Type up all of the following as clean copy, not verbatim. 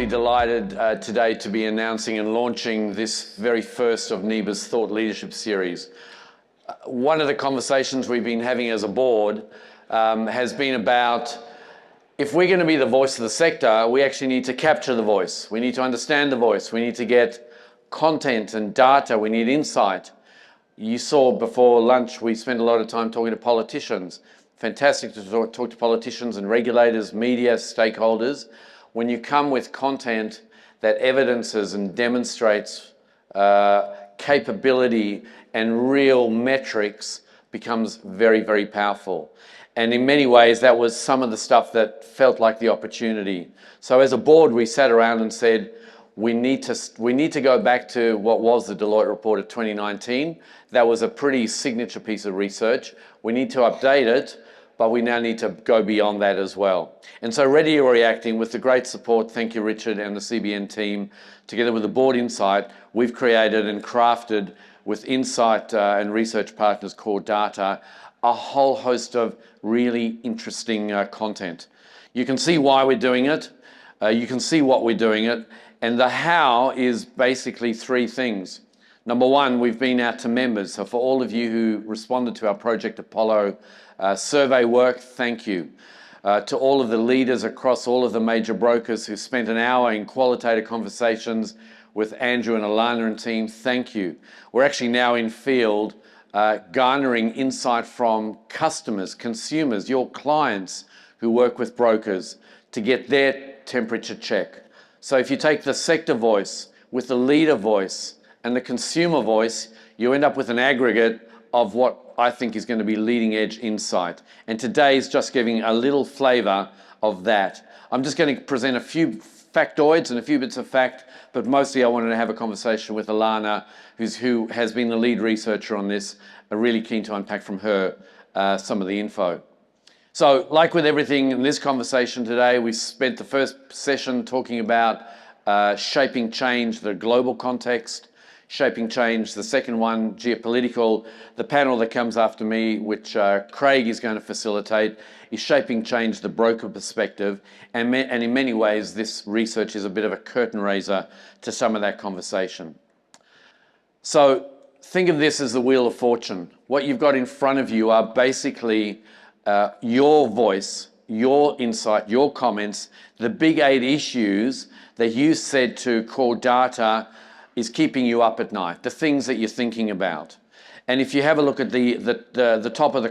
absolutely delighted today to be announcing and launching this very first of NIBA's Thought Leadership Series. One of the conversations we've been having as a board has been about, if we're going to be the voice of the sector, we actually need to capture the voice. We need to understand the voice. We need to get content and data. We need insight. You saw before lunch, we spent a lot of time talking to politicians. Fantastic to talk to politicians and regulators, media, stakeholders. When you come with content that evidences and demonstrates capability and real metrics, becomes very, very powerful. And in many ways, that was some of the stuff that felt like the opportunity. So as a board, we sat around and said, we need to go back to what was the Deloitte report of 2019. That was a pretty signature piece of research. We need to update it, but we now need to go beyond that as well. And so Ready or Reacting, with the great support, thank you Richard and the CBN team, together with the board Insight, we've created and crafted with Insight and research partners Core Data, a whole host of really interesting content. You can see why we're doing it, you can see what we're doing it, and the how is basically three things. Number one, we've been out to members. So for all of you who responded to our Project Apollo survey work, thank you. To all of the leaders across all of the major brokers who spent an hour in qualitative conversations with Andrew and Alana and team, thank you. We're actually now in field garnering insight from customers, consumers, your clients who work with brokers to get their temperature check. So if you take the sector voice with the leader voice and the consumer voice, you end up with an aggregate of what I think is going to be leading edge insight. And today is just giving a little flavor of that. I'm just going to present a few factoids and a few bits of fact, but mostly I wanted to have a conversation with Alana, who has been the lead researcher on this. I'm really keen to unpack from her some of the info. So like with everything in this conversation today, we spent the first session talking about shaping change, the global context, shaping change, the second one, geopolitical. The panel that comes after me, which Craig is going to facilitate, is shaping change, the broker perspective. And in many ways, this research is a bit of a curtain raiser to some of that conversation. So think of this as the Wheel of Fortune. What you've got in front of you are basically your voice, your insight, your comments, the big 8 issues that you said to Core Data is keeping you up at night, the things that you're thinking about. And if you have a look at the top of the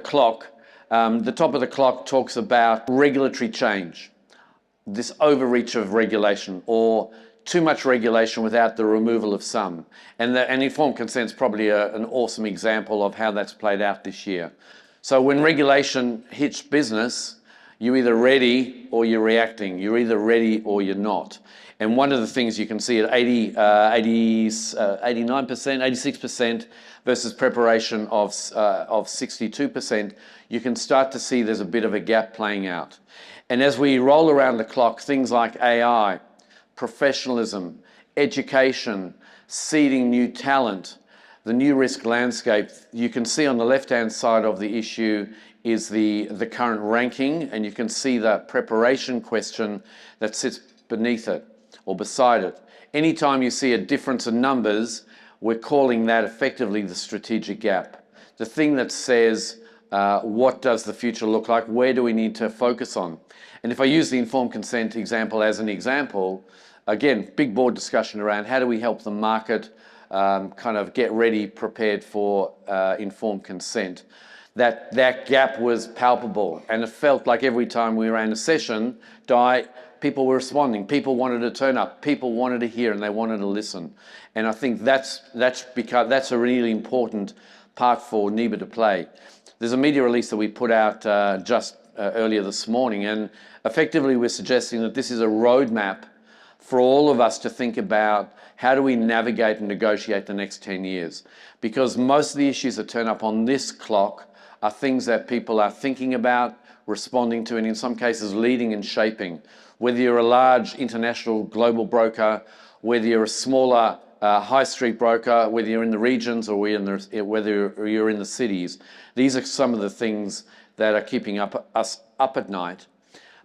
clock talks about regulatory change, this overreach of regulation, or too much regulation without the removal of some. And informed consent is probably an awesome example of how that's played out this year. So when regulation hits business, you're either ready or you're reacting. You're either ready or you're not. And one of the things you can see at 89%, 86% versus preparation of 62%, you can start to see there's a bit of a gap playing out. And as we roll around the clock, things like AI, professionalism, education, seeding new talent, the new risk landscape, you can see on the left-hand side of the issue is the current ranking, and you can see the preparation question that sits beneath it or beside it. Anytime you see a difference in numbers, we're calling that effectively the strategic gap. The thing that says, what does the future look like? Where do we need to focus on? And if I use the informed consent example as an example, again, big board discussion around how do we help the market kind of get ready, prepared for informed consent. That gap was palpable, and it felt like every time we ran a session, people were responding, people wanted to turn up, people wanted to hear, and they wanted to listen. And I think that's a really important part for NIBA to play. There's a media release that we put out just earlier this morning, and effectively we're suggesting that this is a roadmap for all of us to think about how do we navigate and negotiate the next 10 years. Because most of the issues that turn up on this clock are things that people are thinking about, responding to, and in some cases leading and shaping. Whether you're a large international global broker, whether you're a smaller high street broker, whether you're in the regions or whether you're in the cities, these are some of the things that are keeping us up at night.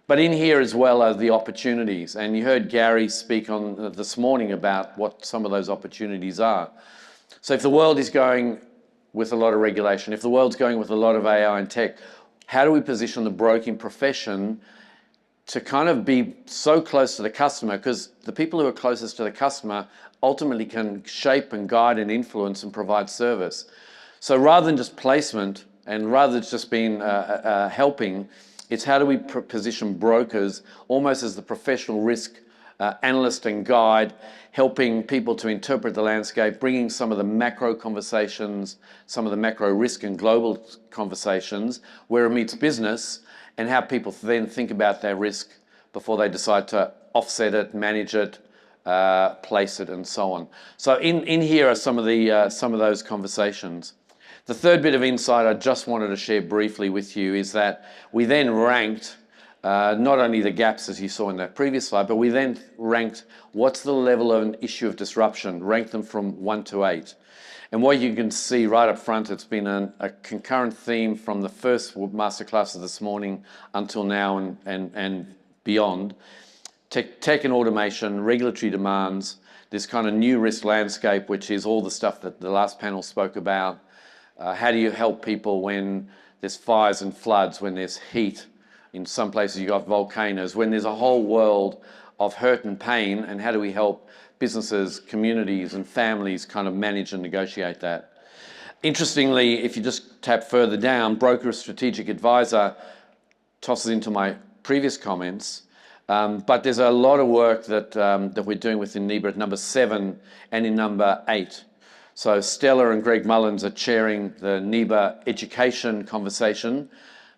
But in here as well are the opportunities. And you heard Gary speak on this morning about what some of those opportunities are. So if the world is going with a lot of regulation, if the world's going with a lot of AI and tech, how do we position the broking profession to kind of be so close to the customer? Because the people who are closest to the customer ultimately can shape and guide and influence and provide service. So rather than just placement and rather than just being helping, it's how do we position brokers almost as the professional risk analyst and guide, helping people to interpret the landscape, bringing some of the macro conversations, some of the macro risk and global conversations where it meets business, and how people then think about their risk before they decide to offset it, manage it, place it, and so on. So in here are some of those conversations. The third bit of insight I just wanted to share briefly with you is that we then ranked not only the gaps as you saw in that previous slide, but we then ranked what's the level of an issue of disruption, ranked them from 1 to 8. And what you can see right up front, it's been a concurrent theme from the first masterclasses this morning until now and beyond. Tech and automation, regulatory demands, this kind of new risk landscape, which is all the stuff that the last panel spoke about. How do you help people when there's fires and floods, when there's heat? In some places you've got volcanoes, when there's a whole world of hurt and pain, and how do we help businesses, communities and families kind of manage and negotiate that? Interestingly, if you just tap further down, broker strategic advisor tosses into my previous comments, but there's a lot of work that we're doing within NIBA at number 7 and in number 8. So Stella and Greg Mullins are chairing the NIBA education conversation.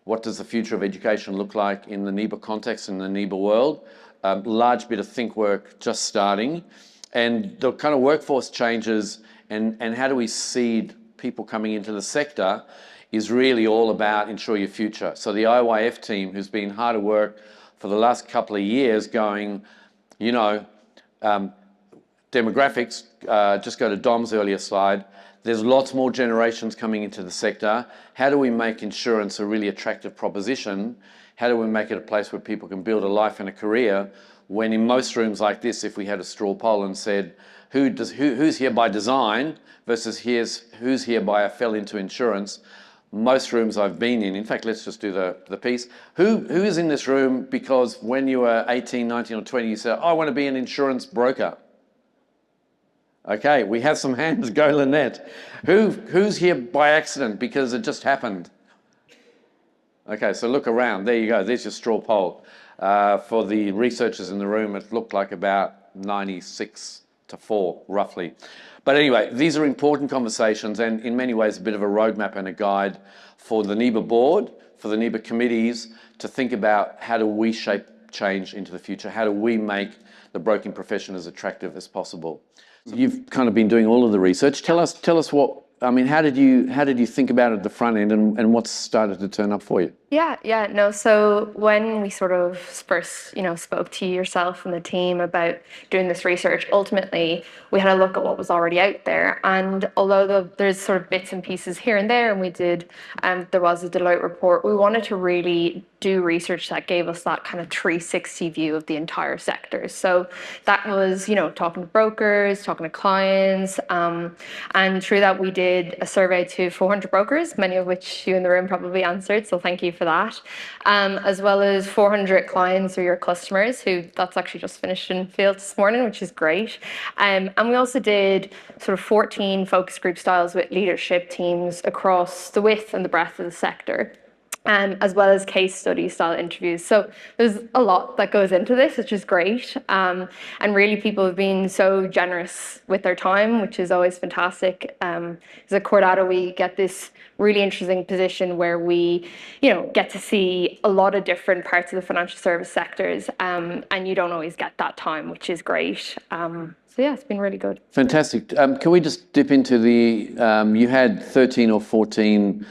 What does the future of education look like in the NIBA context, in the NIBA world? Large bit of think work just starting. And the kind of workforce changes and how do we seed people coming into the sector is really all about ensure your future. So the IYF team, who's been hard at work for the last couple of years going, you know, demographics, just go to Dom's earlier slide, there's lots more generations coming into the sector. How do we make insurance a really attractive proposition? How do we make it a place where people can build a life and a career when in most rooms like this, if we had a straw poll and said, who's here by design versus who's here by I fell into insurance, most rooms I've been in fact, let's just do the piece. Who is in this room because when you were 18, 19 or 20, you said, I want to be an insurance broker? Okay, we have some hands. Go, Lynette. Who's here by accident because it just happened? Okay, so look around. There you go. There's your straw poll. For the researchers in the room, it looked like about 96 to 4, roughly. But anyway, these are important conversations and in many ways a bit of a roadmap and a guide for the NIBA board, for the NIBA committees to think about how do we shape change into the future? How do we make the broking profession as attractive as possible? So you've kind of been doing all of the research. Tell us what, I mean, how did you think about it at the front end and what's started to turn up for you? No. So when we sort of first, spoke to yourself and the team about doing this research, ultimately we had a look at what was already out there. And although there's sort of bits and pieces here and there, and we did, there was a Deloitte report, we wanted to really do research that gave us that kind of 360 view of the entire sector. So that was, talking to brokers, talking to clients, and through that we did a survey to 400 brokers, many of which you in the room probably answered. So thank you for that, as well as 400 clients or your customers who that's actually just finished in field this morning, which is great. And we also did sort of 14 focus group styles with leadership teams across the width and the breadth of the sector. As well as case study style interviews. So there's a lot that goes into this, which is great. And really people have been so generous with their time, which is always fantastic. As a Cordata, we get this really interesting position where we, get to see a lot of different parts of the financial service sectors. And you don't always get that time, which is great. So yeah, it's been really good. Fantastic. Can we just dip into you had 13 or 14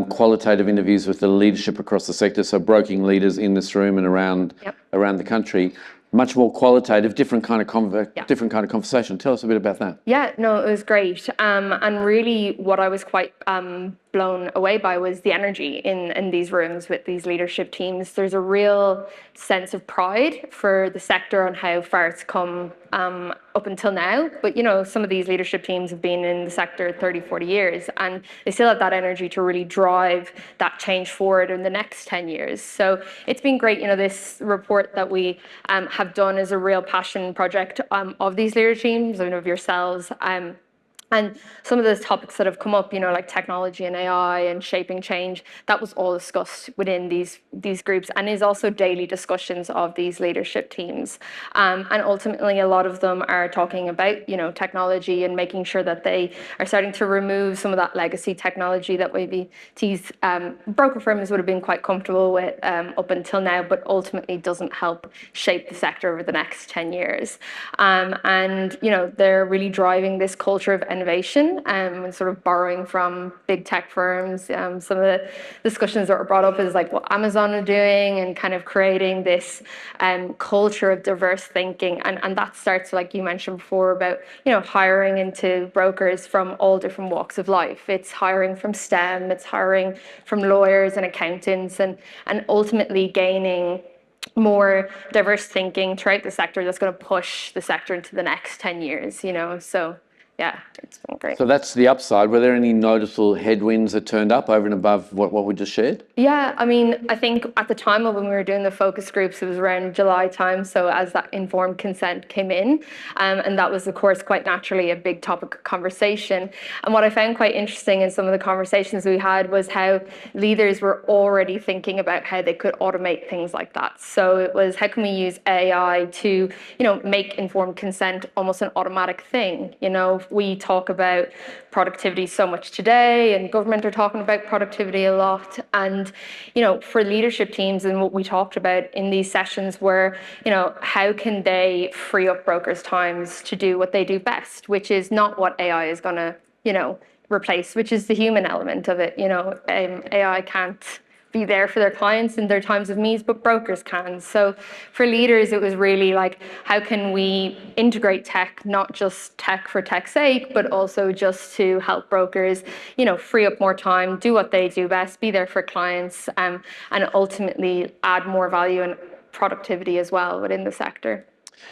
qualitative interviews with the leadership across the sector, so broking leaders in this room and around the country. Much more qualitative, different kind of Yeah. different kind of conversation. Tell us a bit about that. Yeah, no, it was great. And really what I was quite blown away by was the energy in these rooms with these leadership teams. There's a real sense of pride for the sector on how far it's come up until now. But, some of these leadership teams have been in the sector 30, 40 years, and they still have that energy to really drive that change forward in the next 10 years. So it's been great. This report that we have done is a real passion project of these leadership teams and of yourselves. And some of the topics that have come up, like technology and AI and shaping change, that was all discussed within these groups and is also daily discussions of these leadership teams. And ultimately, a lot of them are talking about, technology and making sure that they are starting to remove some of that legacy technology that maybe these broker firms would have been quite comfortable with up until now, but ultimately doesn't help shape the sector over the next 10 years. And, they're really driving this culture of innovation and sort of borrowing from big tech firms. Some of the discussions that were brought up is like what Amazon are doing and kind of creating this culture of diverse thinking. And that starts, like you mentioned before, about, hiring into brokers from all different walks of life. It's hiring from STEM, it's hiring from lawyers and accountants, and ultimately gaining more diverse thinking throughout the sector that's going to push the sector into the next 10 years, So, yeah, it's been great. So that's the upside. Were there any noticeable headwinds that turned up over and above what we just shared? Yeah, I think at the time of when we were doing the focus groups, it was around July time. So as that informed consent came in, and that was, of course, quite naturally a big topic of conversation. And what I found quite interesting in some of the conversations we had was how leaders were already thinking about how they could automate things like that. So it was, how can we use AI to, make informed consent almost an automatic thing? We talk about productivity so much today, and government are talking about productivity a lot. And, for leadership teams, and what we talked about in these sessions were, how can they free up brokers' times to do what they do best, which is not what AI is going to, replace, which is the human element of it. AI can't be there for their clients in their times of needs, but brokers can. So for leaders, it was really like, how can we integrate tech, not just tech for tech's sake, but also just to help brokers, free up more time, do what they do best, be there for clients, and ultimately add more value and productivity as well within the sector.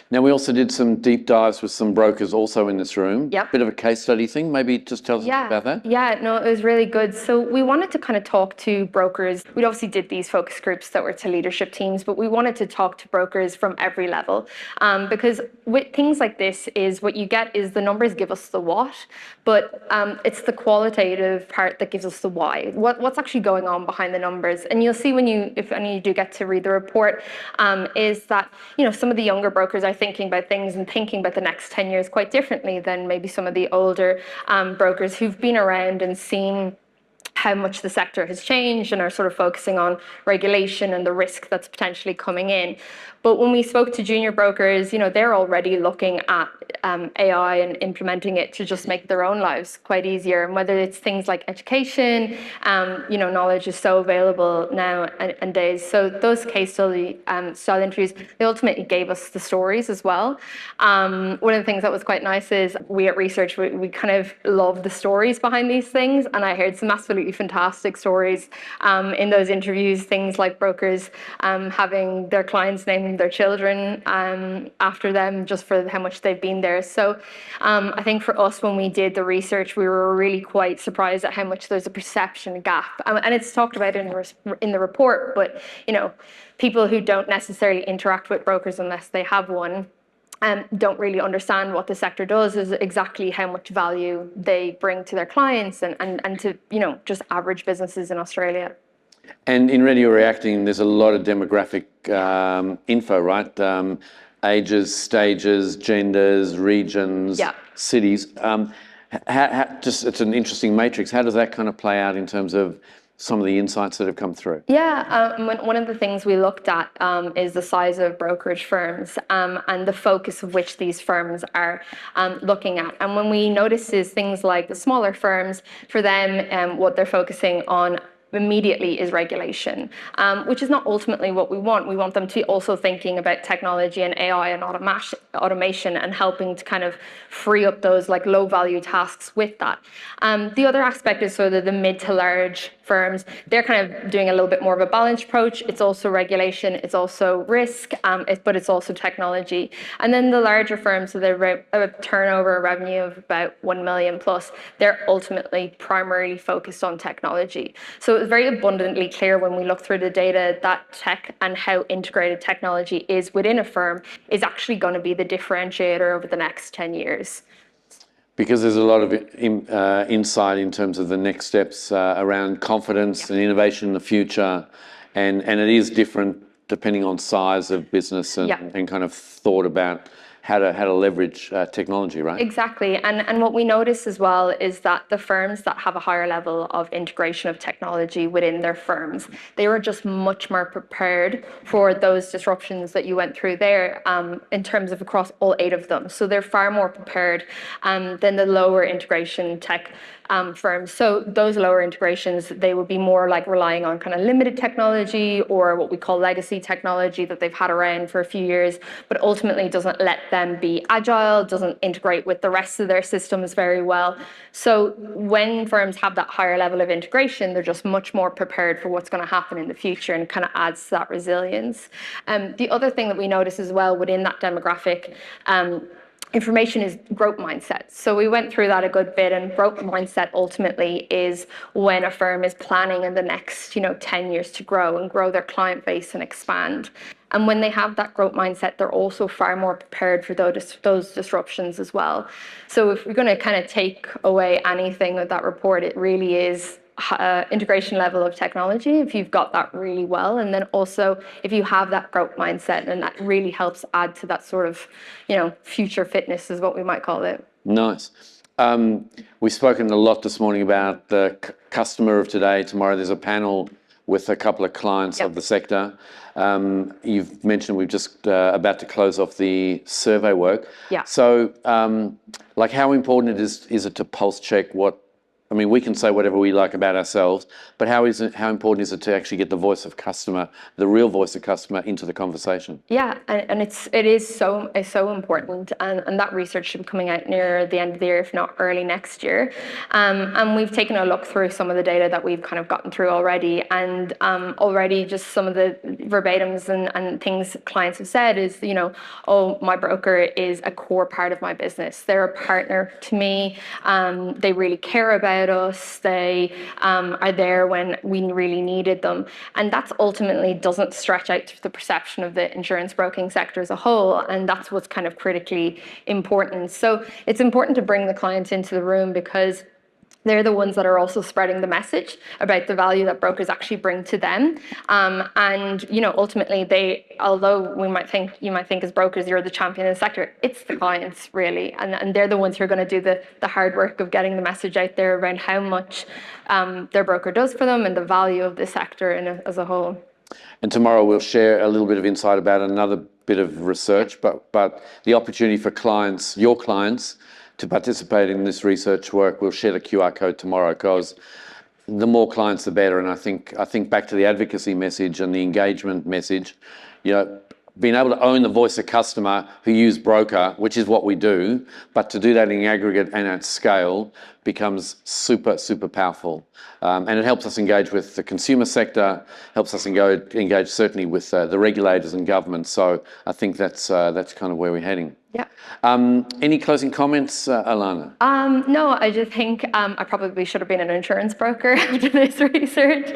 Now, we also did some deep dives with some brokers also in this room. Yep. Bit of a case study thing. Maybe just tell us about that. Yeah, no, it was really good. So we wanted to kind of talk to brokers. We obviously did these focus groups that were to leadership teams, but we wanted to talk to brokers from every level, because with things like this is what you get is the numbers give us the what, but it's the qualitative part that gives us the why. What's actually going on behind the numbers? And you'll see if any of you do get to read the report, is that, some of the younger brokers are thinking about things and thinking about the next 10 years quite differently than maybe some of the older brokers who've been around and seen how much the sector has changed and are sort of focusing on regulation and the risk that's potentially coming in. But when we spoke to junior brokers, they're already looking at AI and implementing it to just make their own lives quite easier. And whether it's things like education, knowledge is so available now and days. So those case study style interviews, they ultimately gave us the stories as well. One of the things that was quite nice is we at Research, we kind of love the stories behind these things. And I heard some absolutely fantastic stories in those interviews, things like brokers having their clients naming their children after them just for how much they've been there. So I think for us, when we did the research, we were really quite surprised at how much there's a perception gap. And it's talked about in the report, but people who don't necessarily interact with brokers unless they have one don't really understand what the sector does, is exactly how much value they bring to their clients and to just average businesses in Australia. And in Radio Reacting, there's a lot of demographic info, right? Ages, stages, genders, regions, cities. It's an interesting matrix. How does that kind of play out in terms of some of the insights that have come through? Yeah, one of the things we looked at is the size of brokerage firms and the focus of which these firms are looking at. And when we notice is things like the smaller firms, for them, what they're focusing on immediately is regulation, which is not ultimately what we want. We want them to also thinking about technology and AI and automation and helping to kind of free up those like low value tasks with that. The other aspect is sort of the mid to large firms. They're kind of doing a little bit more of a balanced approach. It's also regulation, it's also risk, but it's also technology. And then the larger firms, so they're a turnover revenue of about 1 million plus, they're ultimately primarily focused on technology. So it was very abundantly clear when we looked through the data that tech and how integrated technology is within a firm is actually going to be the differentiator over the next 10 years. Because there's a lot of insight in terms of the next steps around confidence and innovation in the future, and it is different depending on size of business and kind of thought about how to leverage technology, right? Exactly. And what we notice as well is that the firms that have a higher level of integration of technology within their firms, they were just much more prepared for those disruptions that you went through there in terms of across all 8 of them. So they're far more prepared than the lower integration tech firms. So those lower integrations, they would be more like relying on kind of limited technology or what we call legacy technology that they've had around for a few years, but ultimately doesn't let them be agile, doesn't integrate with the rest of their systems very well. So when firms have that higher level of integration, they're just much more prepared for what's going to happen in the future and kind of adds to that resilience. The other thing that we notice as well within that demographic information is growth mindset. So we went through that a good bit, and growth mindset ultimately is when a firm is planning in the next 10 years to grow and grow their client base and expand. And when they have that growth mindset, they're also far more prepared for those disruptions as well. So if we're going to kind of take away anything with that report, it really is integration level of technology, if you've got that really well, and then also if you have that growth mindset, and that really helps add to that sort of future fitness is what we might call it. Nice. We've spoken a lot this morning about the customer of today. Tomorrow there's a panel with a couple of clients of the sector. You've mentioned we've just about to close off the survey work. So like how important is it to pulse check we can say whatever we like about ourselves, but how important is it to actually get the voice of customer, the real voice of customer, into the conversation? Yeah, and it is so important, and that research should be coming out near the end of the year, if not early next year. And we've taken a look through some of the data that we've kind of gotten through already, and already just some of the verbatims and things clients have said is, oh, my broker is a core part of my business. They're a partner to me. They really care about us. They are there when we really needed them. And that's ultimately doesn't stretch out to the perception of the insurance broking sector as a whole. And that's what's kind of critically important. So it's important to bring the clients into the room because they're the ones that are also spreading the message about the value that brokers actually bring to them. And ultimately although you might think as brokers, you're the champion in the sector, it's the clients really. And they're the ones who are going to do the hard work of getting the message out there around how much their broker does for them and the value of the sector as a whole. And tomorrow we'll share a little bit of insight about another bit of research, but the opportunity for clients, your clients, to participate in this research work. We'll share the QR code tomorrow because the more clients, the better. And I think back to the advocacy message and the engagement message, being able to own the voice of customer who use broker, which is what we do, but to do that in aggregate and at scale becomes super, super powerful. And it helps us engage with the consumer sector, helps us engage certainly with the regulators and government. So I think that's kind of where we're heading. Yeah. Any closing comments, Alana? No, I just think I probably should have been an insurance broker after this research.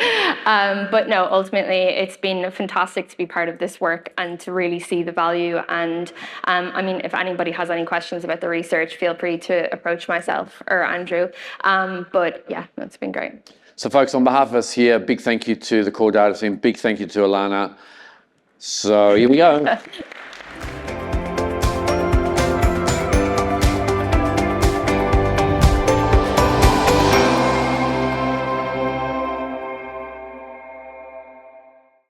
But no, ultimately, it's been fantastic to be part of this work and to really see the value. And if anybody has any questions about the research, feel free to approach myself or Andrew. But yeah, it's been great. So folks, on behalf of us here, big thank you to the Core Data team, big thank you to Alana. So here we go.